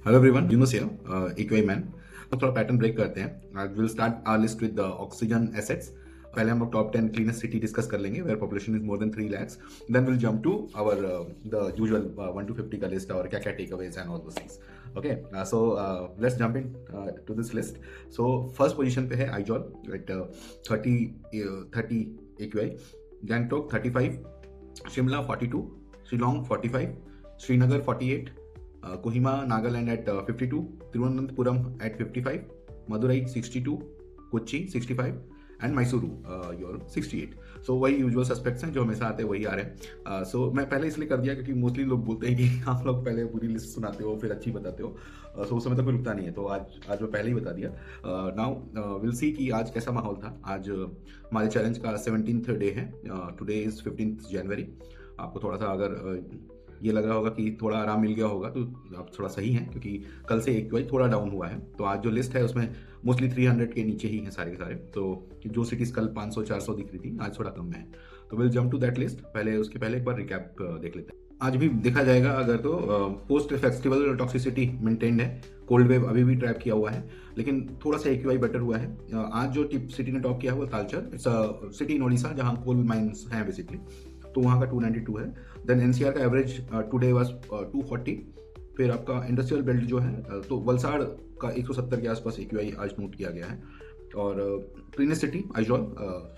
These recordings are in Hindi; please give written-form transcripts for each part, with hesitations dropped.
Hello everyone, Yunus here, AQI man. तो थोड़ा पैटर्न ब्रेक करते हैं। आज will start our list with the oxygen assets. पहले हम लोग टॉप 10 क्लीनेस्ट सिटी डिस्कस कर लेंगे where population is more than 3 lakhs। Then will jump to our the usual 1 to 50 का लिस्ट और क्या क्या takeaways and all those things. Okay, so let's jump into this list. So first position पे है Aizawl at 30 AQI, Gangtok 35, Shimla 42, Shillong 45, Srinagar 48, Kohima Nagaland at 52, Thiruvananthapuram at 55, Madurai 62, Kochi 65 and Mysuru your 68। सो वही यूजुअल सस्पेक्ट्स हैं जो हमेशा आते हैं, वही आ रहे हैं। सो मैं पहले इसलिए कर दिया क्योंकि मोस्टली लोग बोलते हैं कि आप लोग पहले पूरी लिस्ट सुनाते हो फिर अच्छी बताते हो। सो उस समय तक कोई रुकता नहीं है, तो आज मैं पहले ही बता दिया। नाउ विल सी कि आज कैसा माहौल था। आज हमारे चैलेंज का 17th डे है। टुडे इज़ 15th जनवरी। आपको थोड़ा सा अगर ये लग रहा होगा कि थोड़ा आराम मिल गया होगा तो आप थोड़ा सही हैं, क्योंकि कल से एक थोड़ा डाउन हुआ है। तो आज जो लिस्ट है उसमें मोस्टली 300 के नीचे ही हैं सारे के सारे। तो जो सिटीज़ कल 500-400 दिख रही थी आज थोड़ा कम है। तो will jump to that list. उसके पहले एक बार रिकैप देख लेते हैं। आज भी देखा जाएगा अगर तो पोस्ट फेस्टिवल टॉक्सिसिटी मेंटेन्ड है। कोल्ड वेव अभी भी ट्रैप किया हुआ है, लेकिन थोड़ा सा AQI बेटर हुआ है। आज जो सिटी ने टॉप किया है वो Talcher, it's a city in Odisha जहाँ कोल माइंस हैं बेसिकली, तो वहाँ का 292 है। देन NCR का एवरेज टुडे वाज 240। फिर आपका इंडस्ट्रियल बेल्ट जो है तो वलसाड़ का 170 के आसपास AQI आज नोट किया गया है। और क्लीनेस्ट सिटी आइजॉल,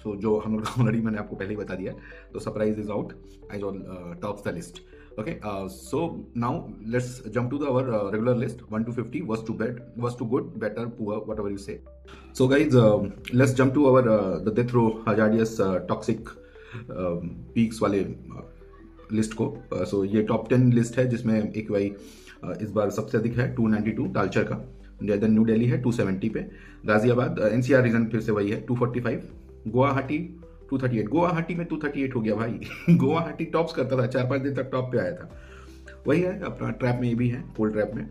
सो जो हम लोग ऑलरेडी मैंने आपको पहले ही बता दिया, तो surprise is out, Aizawl tops the list. Okay, so now let's jump to our regular list 1 to 50, was to good, better, poor, whatever you say. So guys, let's jump to our the death row hazardous toxic peaks वाले लिस्ट को। सो ये टॉप 10 लिस्ट है जिसमें AQI इस बार सबसे अधिक है 292 तालचर का। देन न्यू दिल्ली है 270 पे, गाजियाबाद NCR रीजन फिर से वही है 245, गुवाहाटी 238। गुवाहाटी में 238 हो गया भाई गुवाहाटी टॉप्स करता था, 4-5 दिन तक टॉप पे आया था। वही है अपना ट्रैप में, ये भी है कोल्ड ट्रैप में।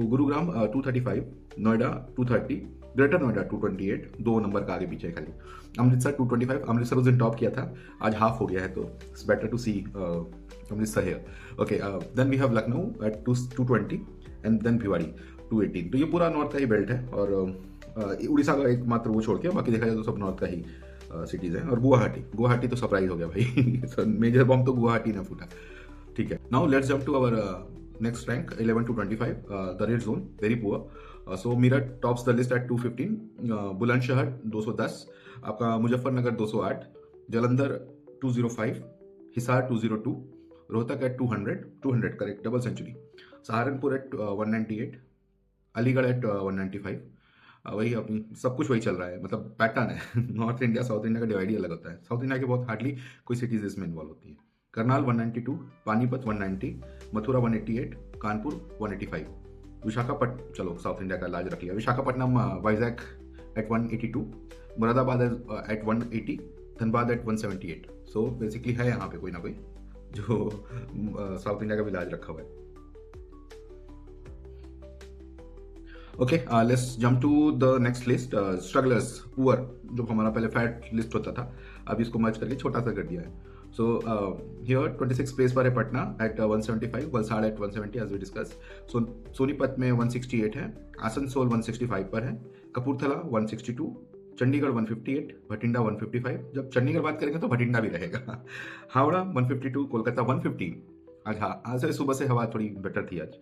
गुरुग्राम 235, नोएडा 230, ग्रेटर नोएडा 228, 2 नंबर का आगे पीछे खाली। अमृतसर 225, अमृतसर उस दिन टॉप किया था, आज हाफ हो गया है, तो it's better to see Amritsar here. Okay, then we have Lucknow at 220 and then Bhiwadi 218। तो ये पूरा नॉर्थ का ही बेल्ट है, और उड़ीसा का एक मात्र वो छोड़ के बाकी देखा जाए तो सब नॉर्थ का ही सिटीज है। और गुवाहाटी तो सरप्राइज हो गया भाई मेजर बॉम्ब तो गुवाहाटी ना फूटा। ठीक है, now let's jump to our next rank 11 to 25, the red zone very poor. So Meerut tops the list at 215, Bulandshahr 210, आपका Muzaffarnagar 208, Jalandhar 205, Hisar 202, Rohtak at 200 correct, double century, Saharanpur at 198, Aligarh at 195। वही अपनी सब कुछ वही चल रहा है, मतलब पैटर्न है नॉर्थ इंडिया साउथ इंडिया का डिवाइड ही अलग होता है। साउथ इंडिया के बहुत हार्डली कोई सिटीज इसमें इन्वॉल्व होती है। करनाल 192, पानीपत 190, मथुरा 188, कानपुर 185, विशाखापट्टनम, चलो साउथ इंडिया का लाज रख लिया, Visakhapatnam Vizag at 182, Moradabad at 180, Dhanbad at 178। So basically है यहाँ पे कोई ना कोई जो साउथ इंडिया का भी लाज रखा हुआ है। Okay, let's jump to the next list, strugglers poor, जो हमारा पहले फैट लिस्ट होता था, अब इसको मर्ज करके छोटा सा कर दिया है। सो हियर 26 प्लेस पर है Patna at 175, Valsad at 170 as we discuss. Sonipat में 168 है, आसनसोल 165 पर है, कपूरथला 162, चंडीगढ़ 158, भटिंडा 155। जब चंडीगढ़ बात करेंगे तो भटिंडा भी रहेगा हावड़ा 152, कोलकाता 115। आज हाँ, आज से सुबह से हवा थोड़ी बेटर थी आज।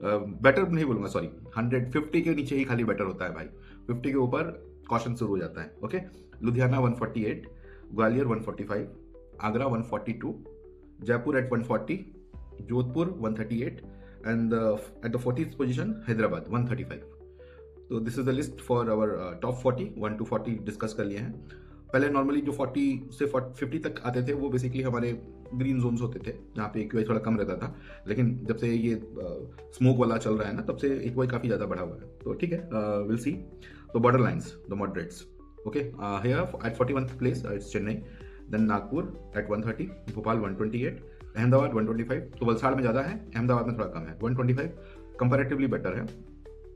बेटर नहीं बोलूंगा, सॉरी, 150 के नीचे ही खाली बेटर होता है भाई, 50 के ऊपर कॉशन शुरू हो जाता है। Okay, Ludhiana 148, Gwalior 145, Agra 142, Jaipur at 140, Jodhpur 138 and at the 40th position Hyderabad 135। तो this is the list for our top 40, 1 to 40 discuss कर लिए हैं। पहले नॉर्मली जो 40 से 50 तक आते थे वो बेसिकली हमारे ग्रीन जोन्स होते थे, जहाँ पे AQI थोड़ा कम रहता था, लेकिन जब से ये स्मोक वाला चल रहा है ना, तब से AQI काफ़ी ज़्यादा बढ़ा हुआ है। तो ठीक है, विल सी। तो border lines, the moderates, okay, here at 41th place it's Chennai, then Nagpur at 130, Bhopal 128, Ahmedabad 125। तो वलसाड़ में ज़्यादा है, अहमदाबाद में थोड़ा कम है, 125 कंपैरेटिवली बेटर है,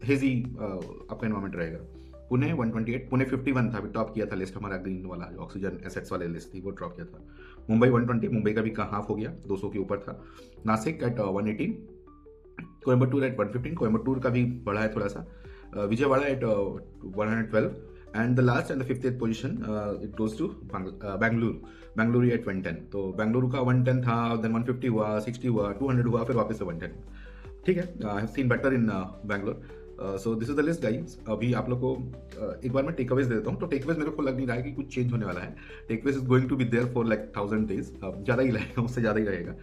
हेजी आपका इन्वायरमेंट रहेगा। पुणे 128, पुणे 51 था, अभी टॉप किया था लिस्ट हमारा ग्रीन वाला जो ऑक्सीजन एसेट्स वाले लिस्ट थी, वो टॉप किया था। मुंबई 120, मुंबई का भी हाफ हो गया, 200 के ऊपर था। नासिक एट 118, कोयम्बटूर एट 115, कोयम्बटूर का भी बढ़ा है थोड़ा सा, Vijayawada at 112, and the last and the fifth position it goes to Bengaluru at 110। तो बेंगलुरु का 110 था, देन 150 हुआ, 60 हुआ, 200 हुआ, फिर वापस से 110। ठीक है, I have seen better in Bangalore. So this is the list guys. अभी आप लोग को एक बार मैं टेकअवेज दे देता हूँ। तो टेकअवेज मेरे को लग नहीं रहा है कि कुछ चेंज होने वाला है। Takeaways is going to be there for like 1000 days, ज़्यादा ही लगेगा, उससे ज़्यादा ही रहेगा।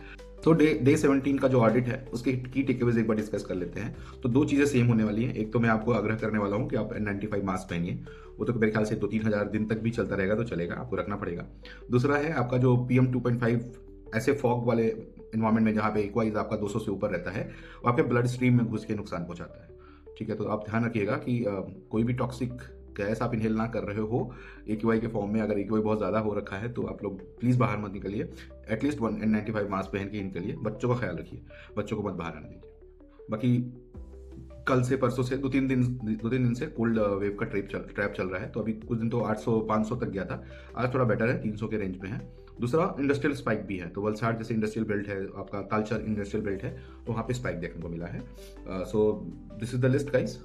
तो डे 17 का जो ऑडिट है उसके की टेकअवेज एक बार डिस्कस कर लेते हैं। तो दो चीज़ें सेम होने वाली हैं। एक तो मैं आपको आग्रह करने वाला हूँ कि आप N95 मास्क पहनिए, वो तो मेरे ख्याल से 2-3 हज़ार दिन तक भी चलता रहेगा, तो चलेगा, आपको रखना पड़ेगा। दूसरा है आपका जो PM 2.5 ऐसे फॉग वाले इन्वायरमेंट में जहाँ पे एक्वाइज आपका 200 से ऊपर रहता है, वो आपके ब्लड स्ट्रीम में घुस के नुकसान पहुँचाता है। ठीक है, तो आप ध्यान रखिएगा कि कोई भी टॉक्सिक गैस आप इनहेल ना कर रहे हो AQI के फॉर्म में। अगर AQI बहुत ज़्यादा हो रखा है तो आप लोग प्लीज़ बाहर मत निकलिए। एटलीस्ट N95 मास्क पहन के निकलिए। बच्चों का ख्याल रखिए, बच्चों को मत बाहर आने दीजिए। बाकी कल से परसों से 2-3 दिन से कोल्ड वेव का ट्रैप चल रहा है। तो अभी कुछ दिन तो 800-500 तक गया था, आज थोड़ा बेटर है, 300 के रेंज में है। दूसरा इंडस्ट्रियल स्पाइक भी है। तो वलसाड़ जैसे इंडस्ट्रियल बेल्ट है, आपका तालचर इंडस्ट्रियल बेल्ट है, तो वहाँ पे स्पाइक देखने को मिला है। So this is the list guys.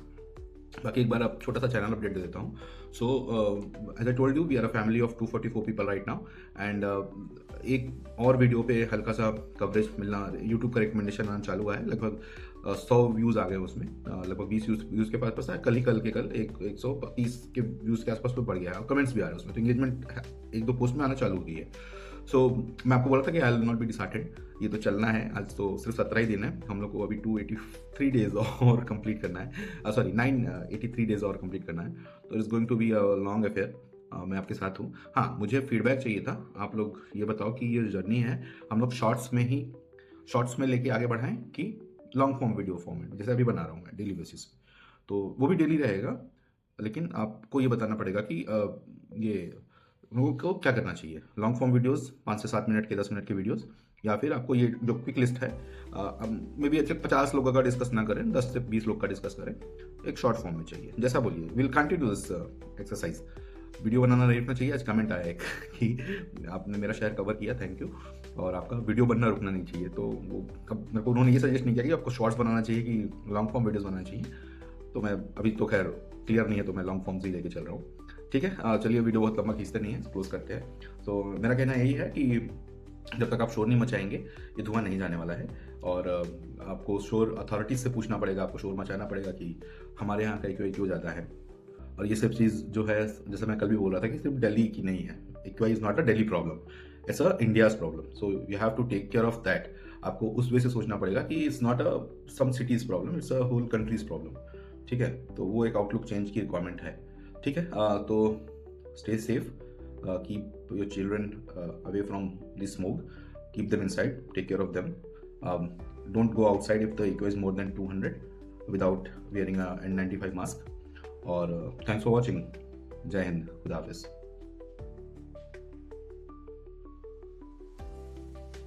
बाकी एक बार अब छोटा सा चैनल अपडेट दे देता हूँ। So as I told you, we are a family of 244 people right now, and एक और वीडियो पे हल्का सा कवरेज मिलना, यूट्यूब का रिकमेंडेशन आना चालू हुआ है। लगभग 100 व्यूज़ आ गए उसमें, लगभग 20 व्यूज़ के पास है। कल के कल 130 के व्यूज़ के आसपास पे बढ़ गया है, और कमेंट्स भी आ रहे हैं उसमें, तो इंगेजमेंट 1-2 पोस्ट में आना चालू हो गई है। सो मैं आपको बोला था कि I will not be disheartened, ये तो चलना है। आज तो सिर्फ 17 ही दिन है, हम लोग को अभी 283 डेज और कंप्लीट करना है, सॉरी 983 डेज और कंप्लीट करना है। तो it's going to be a long affair. मैं आपके साथ हूँ। हाँ, मुझे फीडबैक चाहिए था। आप लोग ये बताओ कि ये जर्नी है हम लोग शॉर्ट्स में लेके आगे बढ़ाएं कि लॉन्ग फॉर्म वीडियो फॉर्मेट, जैसे अभी बना रहा हूँ मैं डेली बेसिस पे, तो वो भी डेली रहेगा। लेकिन आपको ये बताना पड़ेगा कि ये लोगों को क्या करना चाहिए। लॉन्ग फॉर्म वीडियोस 5 से 7 मिनट के, 10 मिनट के वीडियोस, या फिर आपको ये जो क्विक लिस्ट है, मे बी अच्छे 50 लोगों का डिस्कस ना करें, 10 से 20 लोग का डिस्कस करें, एक शॉर्ट फॉर्म में चाहिए। जैसा बोलिए, will continue this exercise. Video बनाना नहीं रुकना चाहिए। आज कमेंट आया एक कि आपने मेरा शहर कवर किया, थैंक यू, और आपका वीडियो बनना रुकना नहीं चाहिए। तो वो मेरे को उन्होंने ये सजेस्ट नहीं किया कि आपको शॉर्ट्स बनाना चाहिए कि लॉन्ग फॉर्म वीडियोस बनाना चाहिए। तो मैं अभी तो खैर क्लियर नहीं है, तो मैं लॉन्ग फॉर्म से ही लेके चल रहा हूँ। ठीक है, चलिए वीडियो बहुत लंबा खींचते नहीं है, क्लोज करते हैं। तो मेरा कहना यही है कि जब तक आप शोर नहीं मचाएंगे ये धुआं नहीं जाने वाला है। और आपको शोर अथॉरिटीज से पूछना पड़ेगा, आपको शोर मचाना पड़ेगा कि हमारे यहाँ का क्यों जाता है। और ये सब चीज़ जो है, जैसे मैं कल भी बोल रहा था कि सिर्फ दिल्ली की नहीं है, AQI is not a Delhi problem, it's a India's problem. So you have to take care of that. आपको उस वे से सोचना पड़ेगा कि it's not a some cities problem, it's a whole country's problem. ठीक है, तो वो एक आउटलुक चेंज की रिक्वायरमेंट है। ठीक है, तो stay safe, keep your children away from the smoke, keep them inside, take care of them. Don't go outside if the AQI is more than 200 without wearing a N95 mask. और thanks for watching. जय हिंद, खुदा हाफिज़।